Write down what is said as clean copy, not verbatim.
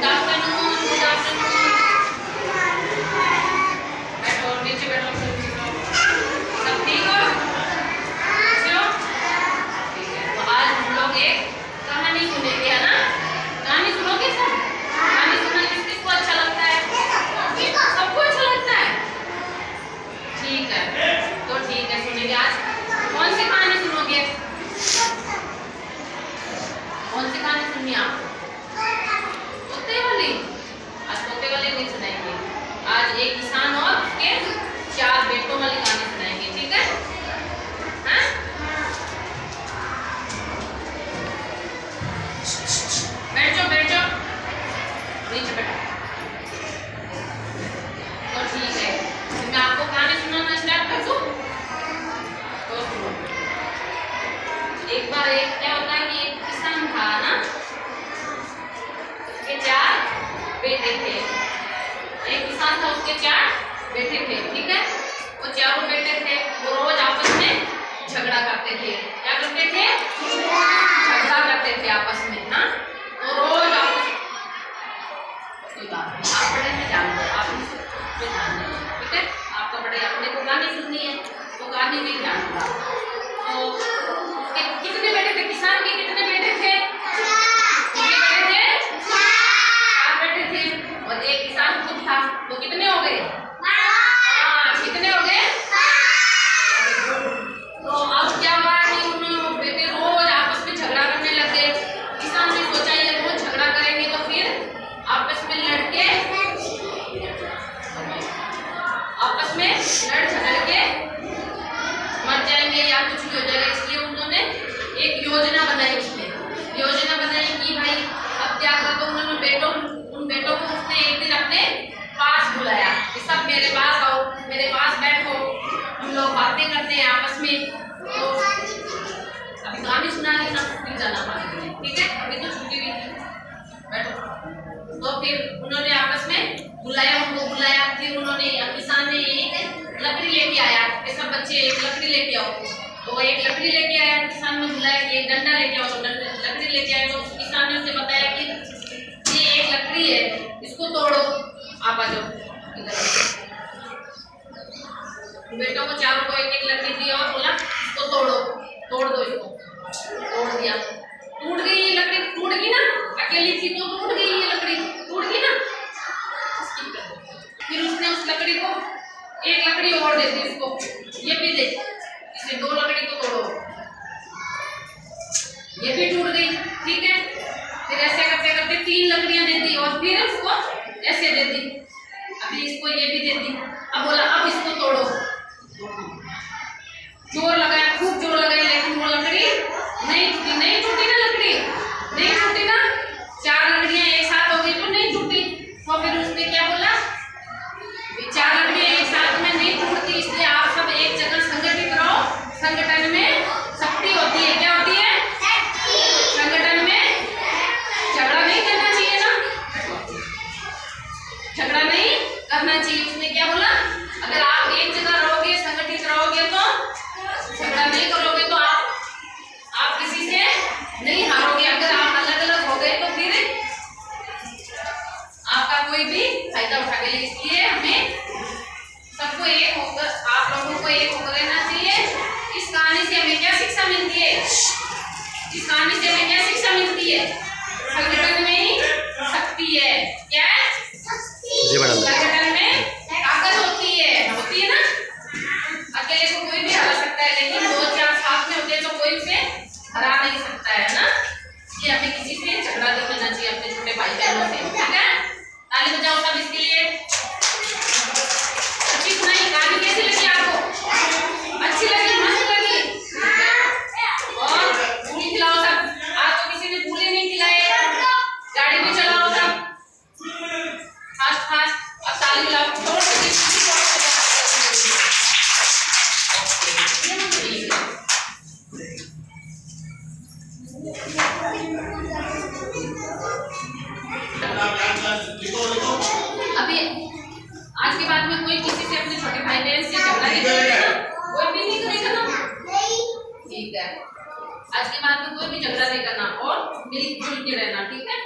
Afternoon, good afternoon. बैठो, नीचे बैठो। सब ठीक हो? अच्छे हो? ठीक है। तो आज हम लोग एक कहानी सुनेंगे, है ना? कहानी सुनोगे सब? कहानी सुनना किसको अच्छा लगता है? सबको अच्छा लगता है। ठीक है, तो ठीक है, सुनेंगे। आज कौन सी कहानी सुनोगे? कौन सी कहानी सुननी आपको? तोते वाली? आज तोते वाली नहीं सुनाएंगे। आज एक किसान और उसके 4 बेटों वाली कहानी सुनाएंगे, ठीक है? हाँ? बैठ जाओ, बैठ जाओ, नीचे बैठो। तो ठीक है, तो मैं आपको कहानी सुनाना स्टार्ट कर दूं? तो सुनो। एक बार एक क्या होता है कि एक किसान था ना, उसके 4 बेटे थे। एक किसान था, उसके 4 बेटे थे, ठीक है? वो चारों बेटे थे, वो रोज आपस में झगड़ा करते थे। क्या करते थे? झगड़ा करते थे आपस में, हाँ? तो रोज आपस कोई बात नहीं, आप बड़े में जान दो, आप पे ध्यान दो, ठीक है? आपका बड़े अपने को कहानी सुननी है तो कहानी में ध्यान दो। तो उसके कितने बेटे थे? किसान के कितने बेटे थे? कितने बेटे थे? 4 बेटे थे और एक किसान खुद था, तो कितने हो गए? 5। कितने हो गए? तो अब क्या हुआ कि उन बेटे रोज आपस में झगड़ा करने लग गए। किसान ने सोचा ये रोज झगड़ा करेंगे तो फिर आपस में लड़के लड़ झगड़ के मर जाएंगे या कुछ भी हो जाएगा, इसलिए उन्होंने एक योजना बनाई। उसमें योजना बनाई कि भाई अब क्या था, तो उन्होंने उन बेटों को उसने एक दिन अपने पास बुलाया कि सब मेरे पास आओ, मेरे पास बैठो, हम लोग बातें करते हैं आपस में। तो अभी कहानी सुना रही ना, फिर जाना पाएंगे, ठीक है? अभी तो छुट्टी भी थी, बैठो। तो फिर उन्होंने आपस में बुलाया, उनको बुलाया। फिर उन्होंने किसान ने एक लकड़ी लेके आया कि सब बच्चे एक लकड़ी लेके आओ। तो एक लकड़ी लेके आया, किसान ने बुलाया कि एक डंडा लेके आओ, तो लकड़ी लेके आए। तो किसान ने उसे बताया कि ये एक लकड़ी है, इसको तोड़ो, आप आ जाओ इधर। बेटों को चारों को एक एक लकड़ी दी और बोला इसको तोड़ो, तोड़ दो इसको। तोड़ दिया, टूट गई ये लकड़ी, टूट गई ना, अकेली थी तो टूट गई ये लकड़ी, टूट गई ना। फिर उसने उस लकड़ी को एक लकड़ी और दे दी इसको, ये भी दे, इसे 2 लकड़ी को तोड़ो, ये भी टूट गई, ठीक है? फिर ऐसे करते करते 3 लकड़ियां दे दी और फिर उसको ऐसे दे दी, अभी इसको ये भी दे दी। अब बोला अब इसको तोड़ो, जोर लगाया, खूब जोर लगाया, लेकिन वो लकड़ी नहीं टूटी। नहीं टूटी ना लकड़ी, नहीं टूटी ना, 4 लकड़ियां एक साथ हो गई तो नहीं टूटी। तो फिर उसने क्या बोला, 4 लकड़ियां एक साथ में नहीं टूटती, इसलिए आप सब एक जगह संगठित रहो। संगठन में शक्ति होती है। क्या होती है? संगठन में झगड़ा नहीं करना चाहिए ना, झगड़ा नहीं करना चाहिए। उसने क्या बोला, अगर आप एक जगह रहोगे, संगठित रहोगे, तो झगड़ा नहीं करोगे तो आप किसी से नहीं हारोगे। अगर आप अलग अलग हो गए तो फिर आपका कोई भी फायदा उठाएगा। इसलिए हमें सबको एक होकर, आप लोगों को एक होकर रहना चाहिए। इस कहानी से हमें क्या शिक्षा मिलती है? इस कहानी से हमें क्या शिक्षा मिलती है? संगठन में शक्ति है। क्या है? संगठन में ताकत होती है ना। अकेले को कोई भी हरा सकता है, लेकिन 2-4 साथ में होते तो कोई उसे हरा नहीं सकता है ना। इसलिए हमें किसी से झगड़ा नहीं करना चाहिए, अपने छोटे भाई बहनों से, ठीक है? ताली बजाओ सब इसके लिए। अच्छी सुनाई कहानी, कैसी लगी आपको? अच्छी लगी, मस्त लगी? और फूल खिलाओ सब। आज तो किसी ने फूल ही नहीं खिलाए। गाड़ी भी चलाओ सब फास्ट फास्ट। अब ताली बजाओ। अभी आज के बाद में कोई किसी से, अपने छोटे भाई बहन से झगड़ा नहीं करेगा, कोई भी नहीं करेगा ना, ठीक है? आज के बाद में कोई भी झगड़ा नहीं करना और मिलजुल के रहना, ठीक है?